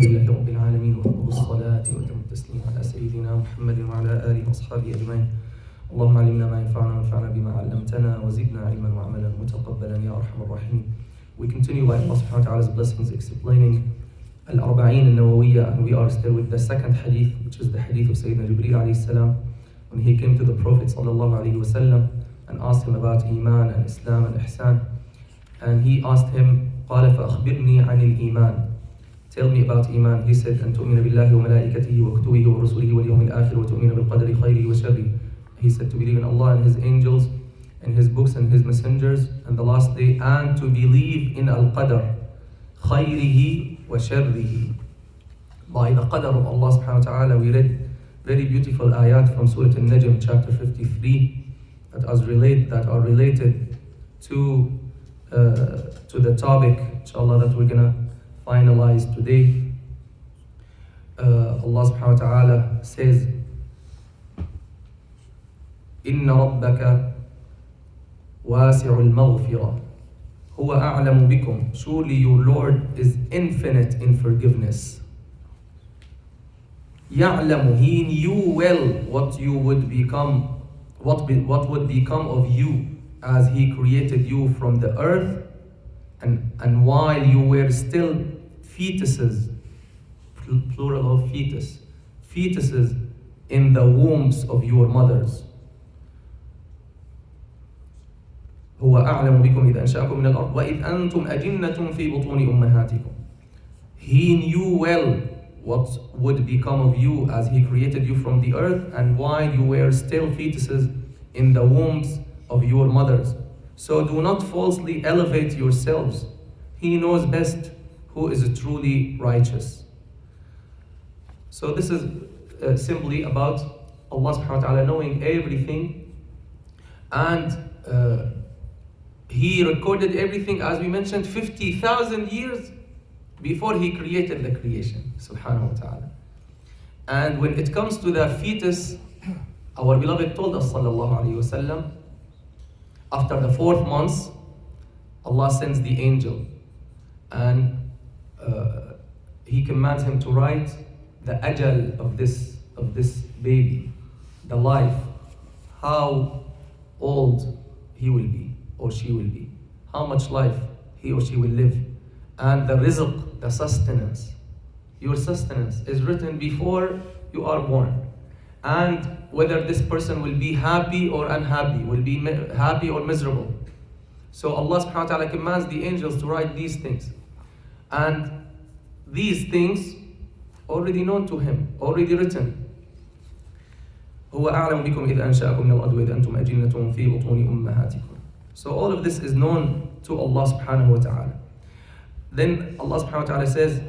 لله رب العالمين وأفضل الصلاة وأتم التسليم على سيدنا محمد وعلى آله وأصحابه أجمعين. اللهم علمنا ما ينفعنا وانفعنا بما علمتنا وزدنا علما وعملا متقبلا يا أرحم الراحمين. We continue by Allah subhanahu wa ta'ala's blessings explaining Al-Arba'in al-Nawawiyya, and we are still with the second hadith, which is the hadith of Sayyidina Jibreel alayhi salam, when he came to the Prophet sallallahu alayhi wa sallam and asked him about Iman and Islam and Ihsan. And he asked him, قال فأخبرني عن الإيمان. Tell me about Iman. He said, أن تؤمن بالله وملائكته وكتبه ورسله واليوم الآخر وتؤمن بالقدر خيره وشره. He said to believe in Allah and His angels and His books and His messengers and the last day, and to believe in Al-Qadar خيره وشره. By the Qadar of Allah subhanahu wa ta'ala, we read very beautiful ayat from Surah An-Najm chapter 53 that are related to the topic, inshallah, that we're gonna finalize today. Allah subhanahu wa ta'ala says, إن ربك واسع المغفرة هو أعلم بكم. Surely your Lord is infinite in forgiveness. يعلم, He knew well what you would become, what would become of you as He created you from the earth and while you were still fetuses, plural of fetus, fetuses in the wombs of your mothers. هو أعلم بكم إذ أنشأكم من الأرض وإذ أنتم أجنة في بطون أمهاتكم. He knew well what would become of you as He created you from the earth and while you were still fetuses in the wombs of your mothers. So do not falsely elevate yourselves. He knows best who is truly righteous. So this is simply about Allah subhanahu wa ta'ala knowing everything, and He recorded everything, as we mentioned, 50,000 years before He created the creation, subhanahu wa ta'ala. And when it comes to the fetus, our beloved told us, sallallahu alayhi wa sallam, after the 4th month, Allah sends the angel and He commands him to write the ajal of this baby, the life, how old he will be or she will be, how much life he or she will live, and the rizq, the sustenance. Your sustenance is written before you are born, and whether this person will be happy or unhappy, will be happy or miserable. So Allah subhanahu wa ta'ala commands the angels to write these things. And these things already known to Him, already written. هو أعلم بكم إذ أنشأكم من الأرض وإذ أنتم أجنة في بطون أمهاتكم. So all of this is known to Allah subhanahu wa ta'ala. Then Allah subhanahu wa ta'ala says,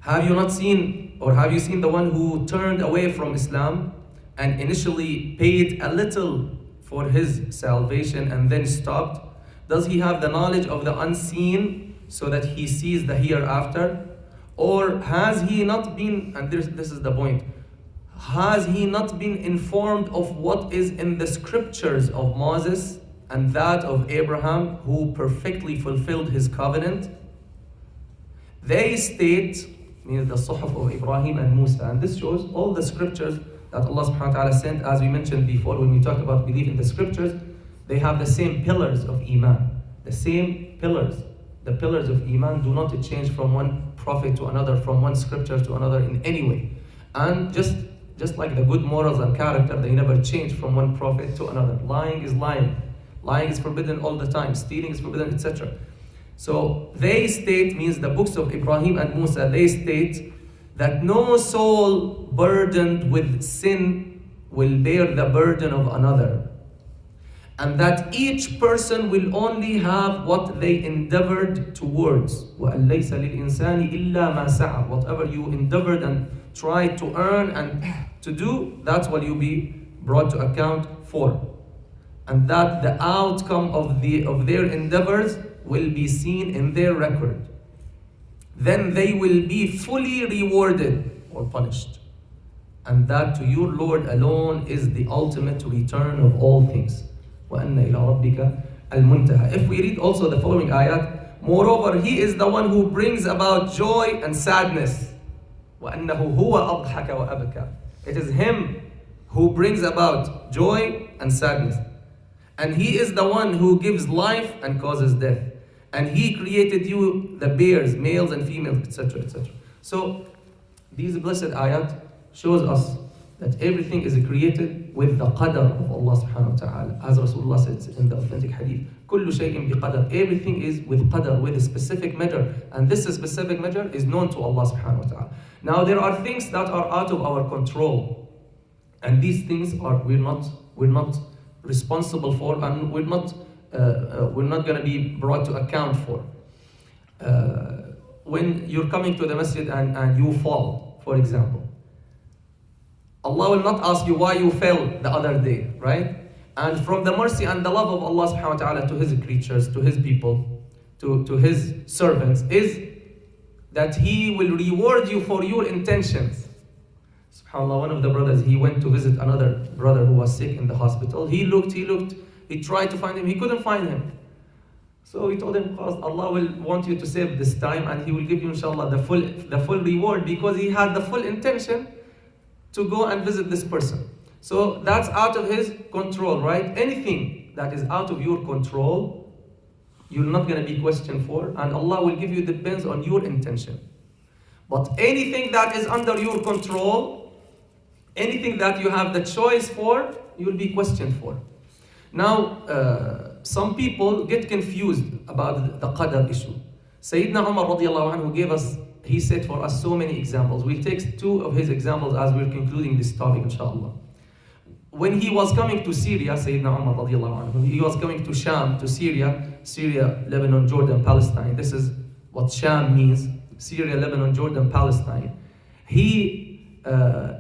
have you seen the one who turned away from Islam and initially paid a little for his salvation and then stopped? Does he have the knowledge of the unseen so that he sees the hereafter? Or has he not been, and this is the point, has he not been informed of what is in the scriptures of Moses and that of Abraham, who perfectly fulfilled his covenant? They state, means the Suhuf of Ibrahim and Musa, and this shows all the scriptures that Allah subhanahu wa ta'ala sent, as we mentioned before when we talked about belief in the scriptures, they have the same pillars of Iman, the same pillars. The pillars of Iman do not change from one prophet to another, from one scripture to another in any way. And just like the good morals and character, they never change from one prophet to another. Lying is lying. Lying is forbidden all the time. Stealing is forbidden, etc. So they state, means the books of Ibrahim and Musa, they state that no soul burdened with sin will bear the burden of another, and that each person will only have what they endeavored towards. وَأَن لَيْسَ لِلْإِنسَانِ إِلَّا مَا سَعَى. Whatever you endeavored and tried to earn and to do, that's what you'll be brought to account for. And that the outcome of their endeavors will be seen in their record. Then they will be fully rewarded or punished. And that to your Lord alone is the ultimate return of all things. وَأَنَّ إِلَىٰ رَبِّكَ الْمُنْتَهَى. If we read also the following ayat, Moreover, He is the one who brings about joy and sadness. وَأَنَّهُ هُوَ أَضْحَكَ وَأَبْكَى. It is Him who brings about joy and sadness. And He is the one who gives life and causes death. And He created you, the bears, males and females, etc., etc. So, these blessed ayat shows us that everything is created with the qadar of Allah subhanahu wa ta'ala. As Rasulullah said in the authentic hadith, كُلُّ شَيْءٍ بِقَدَرٍ. Everything is with qadar, with a specific measure. And this specific measure is known to Allah subhanahu wa ta'ala. Now there are things that are out of our control. And these things we're not responsible for, and we're not going to be brought to account for. When you're coming to the masjid and you fall, for example, Allah will not ask you why you fell the other day, right? And from the mercy and the love of Allah subhanahu wa ta'ala to His creatures, to His people, to His servants, is that He will reward you for your intentions. SubhanAllah, one of the brothers, he went to visit another brother who was sick in the hospital. He looked, he tried to find him, he couldn't find him. So he told him, Allah will want you to save this time and He will give you inshallah the full reward, because he had the full intention to go and visit this person. So that's out of His control, right? Anything that is out of your control, you're not going to be questioned for, and Allah will give you, depends on your intention. But anything that is under your control, anything that you have the choice for, you will be questioned for. Now, some people get confused about the qadar issue. Sayyidina Umar radiallahu anhu gave us, he said for us so many examples. We'll take two of his examples as we're concluding this topic, inshallah. When he was coming to Syria, Sayyidina Umar radiallahu anhu, he was coming to Sham, to Syria, Lebanon, Jordan, Palestine. This is what Sham means, Syria, Lebanon, Jordan, Palestine. He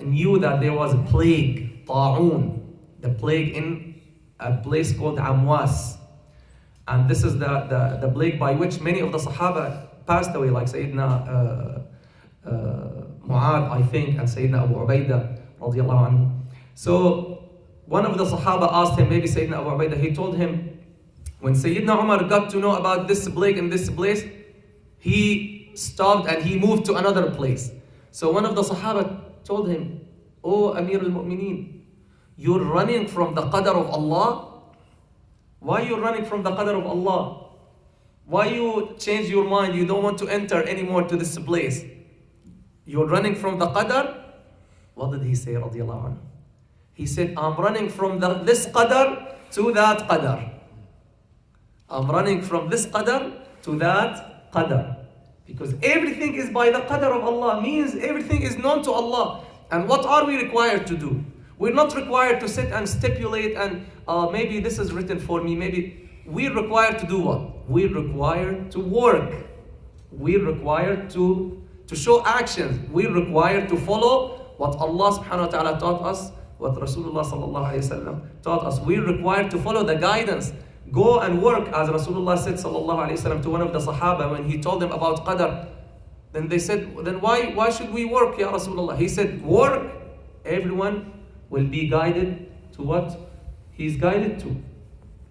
knew that there was a plague, ta'un, the plague in a place called Amwas. And this is the plague by which many of the Sahaba passed away, like Sayyidina Mu'adh, I think, and Sayyidina Abu Ubaidah radiallahu anhu. So one of the Sahaba asked him, maybe Sayyidina Abu Ubaidah, he told him, when Sayyidina Umar got to know about this plague in this place, he stopped and he moved to another place. So one of the Sahaba told him, "Oh Amir al-Mu'mineen, you're running from the qadar of Allah? Why are you running from the qadar of Allah? Why you change your mind? You don't want to enter anymore to this place. You're running from the qadar?" What did he say, radiallahu anhu? He said, "I'm running from this qadar to that qadar. I'm running from this qadar to that qadar." Because everything is by the qadar of Allah, means everything is known to Allah. And what are we required to do? We're not required to sit and stipulate and maybe this is written for me, maybe. We're required to do what? We're required to work. We're required to show actions. We're required to follow what Allah subhanahu wa ta'ala taught us, what Rasulullah sallallahu alayhi wa sallam taught us. We're required to follow the guidance. Go and work, as Rasulullah said sallallahu alayhi wa sallam to one of the Sahaba when he told them about Qadar. Then they said, then why should we work, Ya Rasulullah? He said, work. Everyone will be guided to what he's guided to.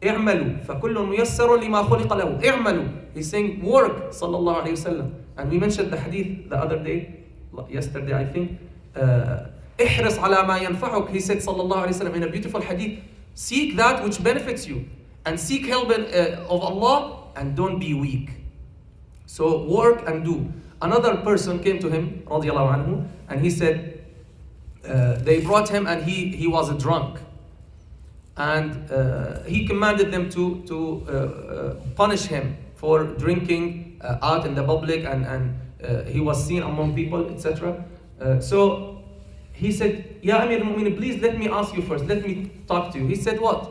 اعملوا فكل ميسر لما خلق له. اعملوا. He's saying work, sallallahu alayhi wa sallam. And we mentioned the hadith the other day, yesterday I think. احرص على ما ينفعك. He said sallallahu alayhi wa sallam in a beautiful hadith, seek that which benefits you. And seek help of Allah and don't be weak. So work and do. Another person came to him, radiallahu anhu, and he said, they brought him and he was a drunk. And he commanded them to punish him for drinking out in the public and he was seen among people, etc. So he said, Ya Amir al-Mu'minin, please let me ask you first, let me talk to you. He said, what?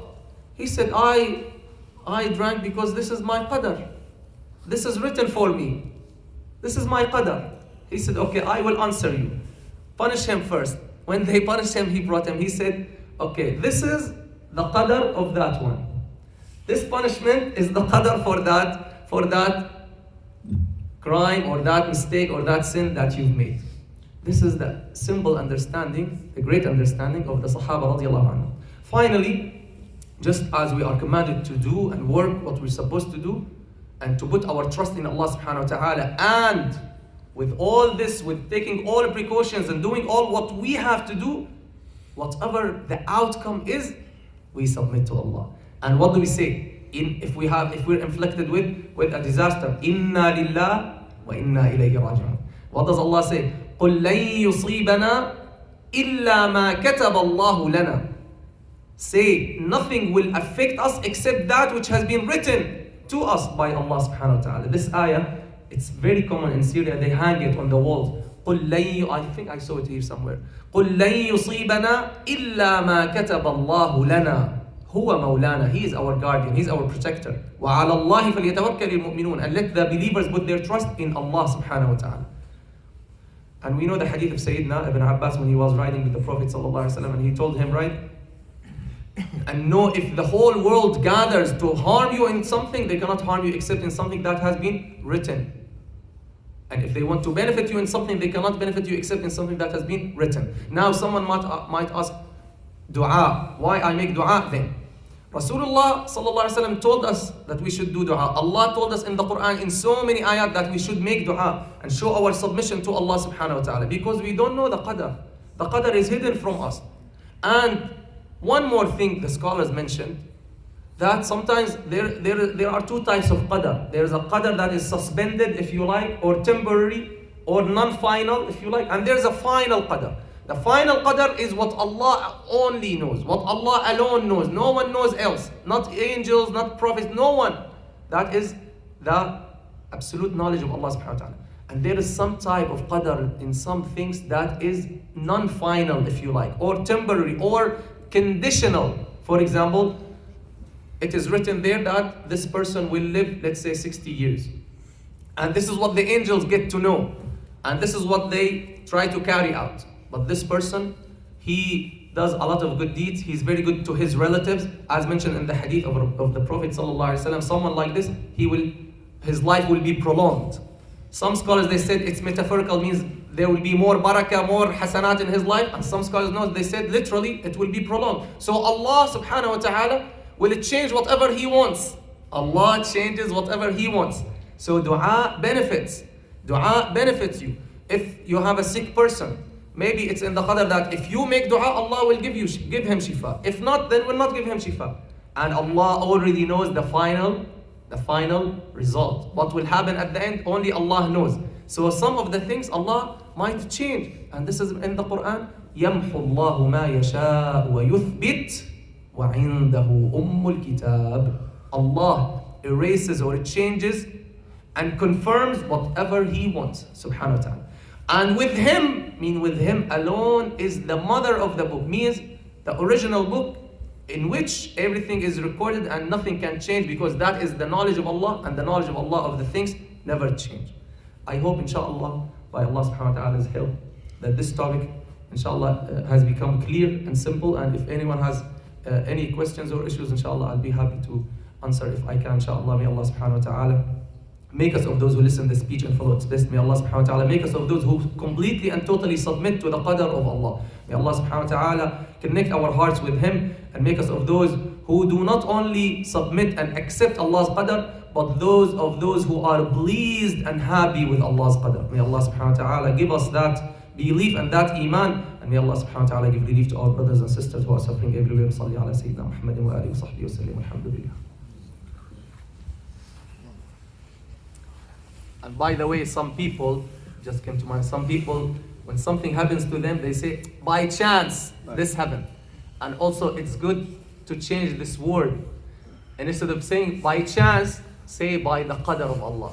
He said, I drank because this is my qadar. This is written for me. This is my qadar. He said, okay, I will answer you. Punish him first. When they punished him, he brought him. He said, okay, this is the qadar of that one. This punishment is the qadar for that crime or that mistake or that sin that you've made. This is the simple understanding, the great understanding of the Sahaba radiallahu anhu. Finally, just as we are commanded to do and work what we're supposed to do, and to put our trust in Allah subhanahu wa ta'ala, and with all this, with taking all precautions and doing all what we have to do, whatever the outcome is, we submit to Allah. And what do we say? If we're inflicted with a disaster, inna lillah wa inna ilayhi raji'un. What does Allah say? قُلْ لَن يُصِيبَنَا إِلَّا مَا كَتَبَ اللَّهُ لَنَا. Say, nothing will affect us except that which has been written to us by Allah subhanahu wa ta'ala. This ayah, it's very common in Syria. They hang it on the walls. I think I saw it here somewhere. قُلْ لَن يُصِيبَنَا إِلَّا مَا كَتَبَ اللَّهُ لَنَا. هُوَ مَوْلَانَا. He is our guardian. He is our protector. وَعَلَى اللَّهِ فَلْيَتَوَكَّلِ الْمُؤْمِنُونَ. And let the believers put their trust in Allah subhanahu wa ta'ala. And we know the hadith of Sayyidina Ibn Abbas when he was riding with the Prophet sallallahu alaihi wasallam, and he told him, right? And know, if the whole world gathers to harm you in something, they cannot harm you except in something that has been written. And if they want to benefit you in something, they cannot benefit you except in something that has been written. Now someone might ask, dua, why I make dua then? Rasulullah sallallahu alaihi wasallam told us that we should do dua. Allah told us in the Quran in so many ayat that we should make dua and show our submission to Allah subhanahu wa ta'ala, because we don't know the qadar. The qadar is hidden from us. And one more thing the scholars mentioned, that sometimes there are two types of qadar. There is a qadar that is suspended, if you like, or temporary, or non-final, if you like, and there's a final qadar. The final qadar is what Allah only knows, what Allah alone knows. No one knows else. Not angels, not prophets, no one. That is the absolute knowledge of Allah subhanahu wa ta'ala. And there is some type of qadar in some things that is non-final, if you like, or temporary, or conditional. For example, it is written there that this person will live, let's say, 60 years. And this is what the angels get to know. And this is what they try to carry out. But this person, he does a lot of good deeds. He's very good to his relatives, as mentioned in the hadith of the Prophet sallallahu alaihi wasallam. Someone like this, his life will be prolonged. Some scholars, they said it's metaphorical, means there will be more barakah, more hasanat in his life. And some scholars know, they said literally it will be prolonged. So Allah subhanahu wa ta'ala will change whatever He wants. Allah changes whatever He wants. So dua benefits. Dua benefits you. If you have a sick person, maybe it's in the qadar that if you make dua, Allah will give him shifa. If not, then will not give him shifa. And Allah already knows the final result. What will happen at the end, only Allah knows. So some of the things Allah might change. And this is in the Quran. يَمْحُ اللَّهُ مَا يَشَاءُ وَيُثْبِتُ وَعِنْدَهُ أُمُّ الْكِتَابِ. Allah erases or changes and confirms whatever He wants, subhanahu wa ta'ala. And with Him alone is the mother of the book, means the original book in which everything is recorded and nothing can change, because that is the knowledge of Allah, and the knowledge of Allah of the things never change. I hope, inshallah, by Allah subhanahu wa ta'ala's help, that this topic, inshallah, has become clear and simple. And if anyone has any questions or issues, inshallah, I'll be happy to answer if I can, inshallah. May Allah subhanahu wa ta'ala make us of those who listen to the speech and follow its best. May Allah subhanahu wa ta'ala make us of those who completely and totally submit to the qadar of Allah. May Allah subhanahu wa ta'ala connect our hearts with Him and make us of those who do not only submit and accept Allah's qadar, but those who are pleased and happy with Allah's qadar. May Allah subhanahu wa ta'ala give us that belief and that iman. And may Allah subhanahu wa ta'ala give relief to our brothers and sisters who are suffering everywhere. Salli ala Sayyidina Muhammadin wa alihi wa sahbihi wa sallam. Alhamdulillah. And by the way, some people, just came to mind, some people, when something happens to them, they say, by chance, this happened. And also, it's good to change this word. And instead of saying by chance, say by the qadar of Allah.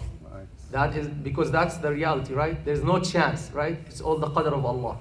That is, because that's the reality, right? There's no chance, right? It's all the qadar of Allah.